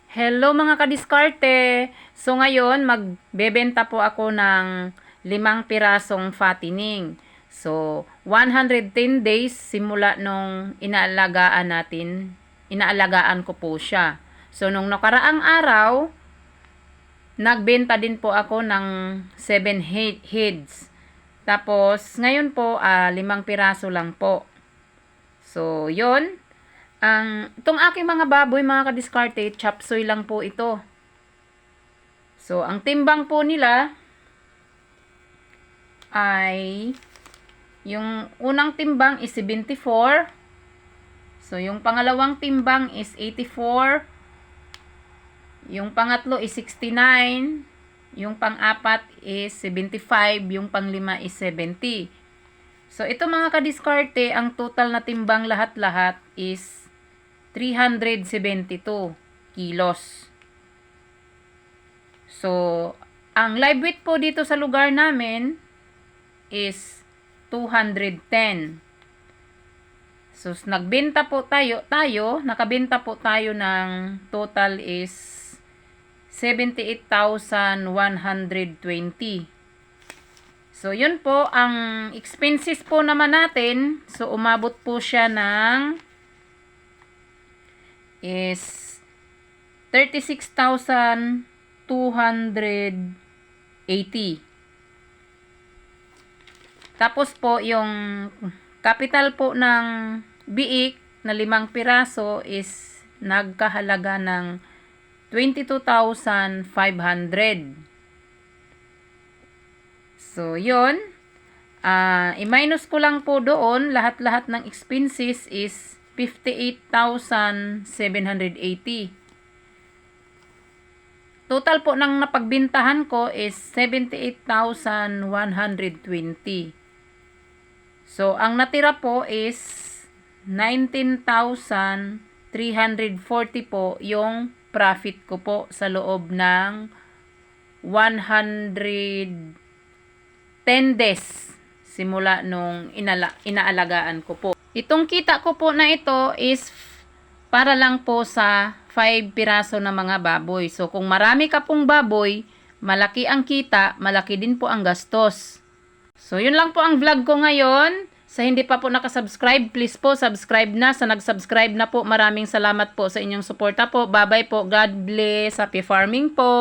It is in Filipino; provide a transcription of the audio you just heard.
Hello mga kadiskarte! So ngayon, magbebenta po ako ng 5 pirasong fattening. So, 110 days simula nung inaalagaan ko po siya. So, nung nakaraang araw, nagbenta din po ako ng 7 heads. Tapos, ngayon po, 5 piraso lang po. So, yon. Itong aking mga baboy, mga kadiskarte, chop suey lang po ito. So, ang timbang po nila ay, yung unang timbang is 74. So, yung pangalawang timbang is 84. Yung pangatlo is 69. Yung pang-apat is 75. Yung pang-lima is 70. So, ito mga kadiskarte, ang total na timbang lahat-lahat is 372 kilos. So, ang live weight po dito sa lugar namin is 210. So, nakabenta po tayo, ng total is 78,120. So, yun po, ang expenses po naman natin, so, umabot po siya ng is 36,280. Tapos po, yung capital po ng biik na 5 piraso is nagkahalaga ng 22,500. So, yun. I-minus ko lang po doon, lahat-lahat ng expenses is 58,780. Total po ng napagbintahan ko is 78,120. So, ang natira po is 19,340 po yung profit ko po sa loob ng 110 days simula nung inaalagaan ko po. Itong kita ko po na ito is para lang po sa 5 piraso na mga baboy. So, kung marami ka pong baboy, malaki ang kita, malaki din po ang gastos. So, yun lang po ang vlog ko ngayon. Sa hindi pa po nakasubscribe, please po, subscribe na. Sa nag-subscribe na po, maraming salamat po sa inyong suporta po. Bye-bye po. God bless. Happy farming po.